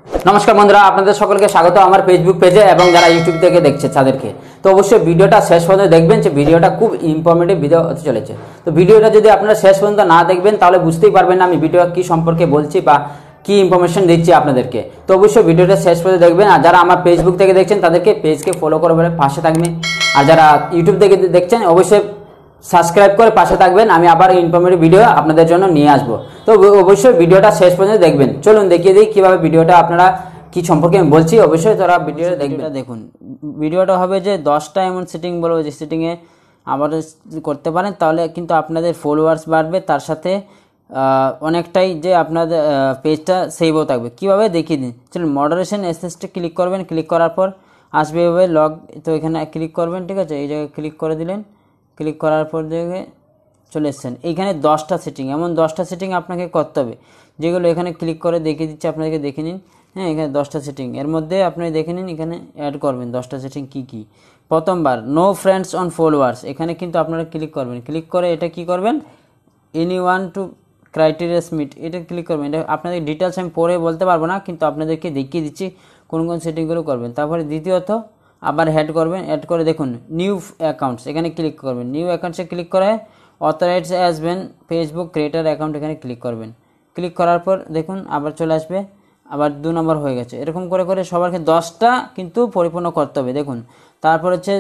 নমস্কার বন্ধুরা, আপনাদের সকলকে স্বাগত আমার ফেসবুক পেজে এবং যারা ইউটিউব থেকে দেখছে তাদেরকে। তো অবশ্যই ভিডিওটা শেষ পর্যন্ত দেখবেন, যে ভিডিওটা খুব ইনফরমেটিভ ভিডিও হতে চলেছে। তো ভিডিওটা যদি আপনারা শেষ পর্যন্ত না দেখবেন তাহলে বুঝতেই পারবেন না আমি ভিডিও কী সম্পর্কে বলছি বা কী ইনফরমেশন দিচ্ছি আপনাদেরকে। তো অবশ্যই ভিডিওটা শেষ পর্যন্ত দেখবেন। আর যারা আমার ফেসবুক থেকে দেখছেন তাদেরকে পেজকে ফলো করে পাশে থাকবেন। আর যারা ইউটিউব থেকে দেখছেন অবশ্যই সাবস্ক্রাইব করে পাশে থাকবেন। আমি আবার ইনফরমেটিভ ভিডিও আপনাদের জন্য নিয়ে আসবো। তো অবশ্যই ভিডিওটা শেষ পর্যন্ত দেখবেন। চলুন দেখিয়ে দিই কীভাবে ভিডিওটা আপনারা কি সম্পর্কে আমি বলছি। অবশ্যই তারা ভিডিওটা দেখবেন। দেখুন, ভিডিওটা হবে যে 10টা এমন সেটিং বলবো, যে সেটিংয়ে আবার করতে পারেন তাহলে কিন্তু আপনাদের ফলোয়ার্স বাড়বে, তার সাথে অনেকটাই যে আপনাদের পেজটা সেভও থাকবে। কীভাবে দেখিয়ে দিন। চলুন, মডারেশন এসএসটি ক্লিক করবেন। ক্লিক করার পর আসবে এভাবে লগ, তো এখানে ক্লিক করবেন। ঠিক আছে, এই জায়গায় ক্লিক করে দিলেন। ক্লিক করার পর দেখে চলে এসছেন। এইখানে 10টা সেটিং, এমন 10টা সেটিং আপনাকে করতে হবে, যেগুলো এখানে ক্লিক করে দেখিয়ে দিচ্ছে আপনাদেরকে। দেখে নিন। হ্যাঁ, এখানে 10টা সেটিং, এর মধ্যে আপনি দেখে নিন এখানে অ্যাড করবেন 10টা সেটিং কী কী। প্রথমবার নো ফ্রেন্ডস অন ফলোয়ার্স, এখানে কিন্তু আপনারা ক্লিক করবেন। ক্লিক করে এটা কি করবেন, any one two criterias meet, এটা ক্লিক করবেন। এটা আপনাদের ডিটেলস আমি পরে বলতে পারবো না, কিন্তু আপনাদেরকে দেখিয়ে দিচ্ছি কোন কোন সেটিংগুলো করবেন। তারপরে দ্বিতীয়ত আবার অ্যাড করবেন। অ্যাড করে দেখুন নিউ অ্যাকাউন্টস, এখানে ক্লিক করবেন। নিউ অ্যাকাউন্টসে ক্লিক করে authorize as been Facebook creator account, এখানে ক্লিক করবেন। ক্লিক করার পর দেখুন আবার চলে আসবে, আবার 2 নম্বর হয়ে গেছে। এরকম করে করে সবাইকে 10টা কিন্তু পরিপূর্ণ করতে হবে। দেখুন, তারপর হচ্ছে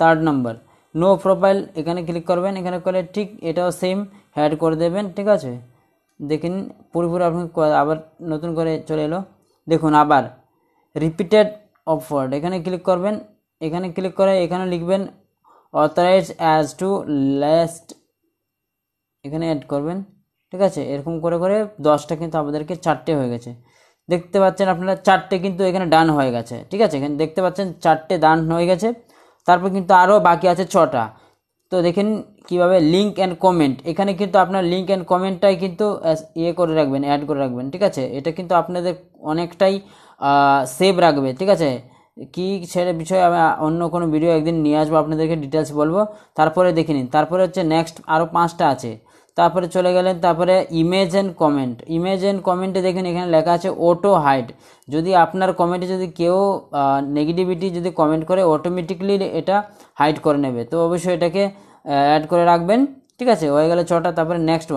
থার্ড নম্বর নো প্রোফাইল, এখানে ক্লিক করবেন। এখানে করে ঠিক এটাও সেম অ্যাড করে দেবেন। ঠিক আছে, দেখুন পুরোপুরি আপনি আবার নতুন করে চলে এলো। দেখুন আবার রিপিটেড অফওয়ার্ড, এখানে ক্লিক করবেন। এখানে ক্লিক করে এখানে লিখবেন অথরাইজ অ্যাজ টু লাস্ট, এখানে অ্যাড করবেন। ঠিক আছে, এরকম করে করে 10টা কিন্তু আমাদেরকে 4টে হয়ে গেছে। দেখতে পাচ্ছেন আপনারা 4টে কিন্তু এখানে ডান হয়ে গেছে। ঠিক আছে, এখানে দেখতে পাচ্ছেন 4টে ডান হয়ে গেছে। তারপর কিন্তু আরও বাকি আছে 6টা। তো দেখেন কিভাবে লিঙ্ক অ্যান্ড কমেন্ট, এখানে কিন্তু আপনার লিঙ্ক অ্যান্ড কমেন্টটাই কিন্তু ইয়ে করে রাখবেন, অ্যাড করে রাখবেন। ঠিক আছে, এটা কিন্তু আপনাদের অনেকটাই সেভ রাখবে। ঠিক আছে, কি সেটা বিষয়ে আমি অন্য কোনো ভিডিও একদিন নিয়ে আসবো, আপনাদেরকে ডিটেলস বলবো। তারপরে দেখে নিন। তারপরে হচ্ছে নেক্সট আরও 5টা আছে। তারপরে চলে গেলেন, তারপরে image and comment. Image and কমেন্টে দেখেন এখানে লেখা আছে অটো হাইড, যদি আপনার কমেন্টে যদি কেউ নেগেটিভিটি যদি কমেন্ট করে অটোমেটিকলি এটা হাইড করে নেবে। তো অবশ্যই এটাকে অ্যাড করে রাখবেন। ঠিক আছে, হয়ে গেলে 6টা। তারপরে নেক্সট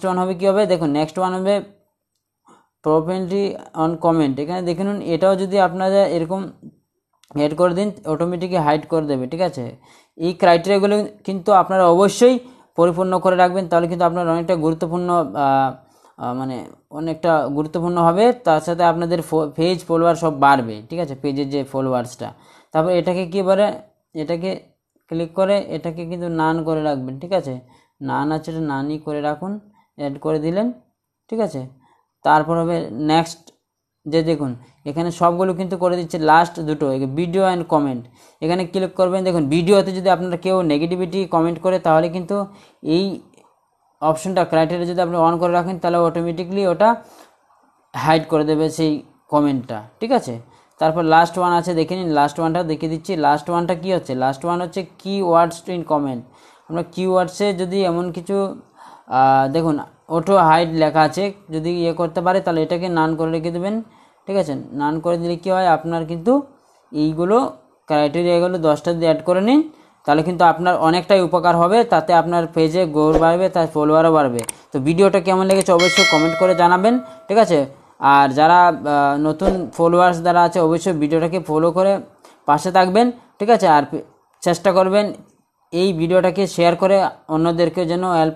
ওয়ান হবে কী হবে, দেখুন নেক্সট ওয়ান হবে প্রপেন্টি অন কমেন্ট। এখানে দেখে নিন, এটাও যদি আপনারা এরকম অ্যাড করে দিন অটোমেটিকলি হাইড করে দেবে। ঠিক আছে, এই ক্রাইটেরিয়াগুলো কিন্তু আপনারা অবশ্যই পরিপূর্ণ করে রাখবেন, তাহলে কিন্তু আপনার অনেকটা গুরুত্বপূর্ণ অনেকটা গুরুত্বপূর্ণ হবে। তার সাথে আপনাদের পেজ ফলোয়ার সব বাড়বে। ঠিক আছে, পেজের যে ফলোয়ার্সটা। তারপর এটাকে কী বলে, এটাকে ক্লিক করে এটাকে কিন্তু নান করে রাখবেন। ঠিক আছে, নান আছে, এটা নানই করে রাখুন, অ্যাড করে দিলেন। ঠিক আছে, তারপর হবে নেক্সট, যে দেখুন এখানে সবগুলো কিন্তু করে দিচ্ছে লাস্ট দুটো ভিডিও অ্যান্ড কমেন্ট, এখানে ক্লিক করবেন। দেখুন ভিডিওতে যদি আপনারা কেউ নেগেটিভিটি কমেন্ট করে তাহলে কিন্তু এই অপশনটা ক্রাইটেরিয়া যদি আপনি অন করে রাখেন তাহলে অটোমেটিকলি ওটা হাইড করে দেবে সেই কমেন্টটা। ঠিক আছে, তারপর লাস্ট ওয়ান আছে, দেখে নিন। লাস্ট ওয়ানটা দেখিয়ে দিচ্ছি। লাস্ট ওয়ানটা কী হচ্ছে, লাস্ট ওয়ান হচ্ছে কি ওয়ার্ডস টু ইন কমেন্ট। আমরা কি ওয়ার্ডসে যদি এমন কিছু দেখুন অটো হাইড লেখা আছে, যদি ইয়ে করতে পারে তাহলে এটাকে নান করে রেখে দেবেন। ঠিক আছে, নান করে দিলে কী হয়, আপনার কিন্তু এইগুলো ক্রাইটেরিয়াগুলো 10টা যদি অ্যাড করে নিন তাহলে কিন্তু আপনার অনেকটাই উপকার হবে, তাতে আপনার পেজে গ্রোথ বাড়বে, তার ফলোয়ারও বাড়বে। তো ভিডিওটা কেমন লেগেছে অবশ্যই কমেন্ট করে জানাবেন। ঠিক আছে, আর যারা নতুন ফলোয়ার্স যারা আছে অবশ্যই ভিডিওটাকে ফলো করে পাশে থাকবেন। ঠিক আছে, আর চেষ্টা করবেন এই ভিডিওটাকে শেয়ার করে অন্যদেরকে যেন হেল্প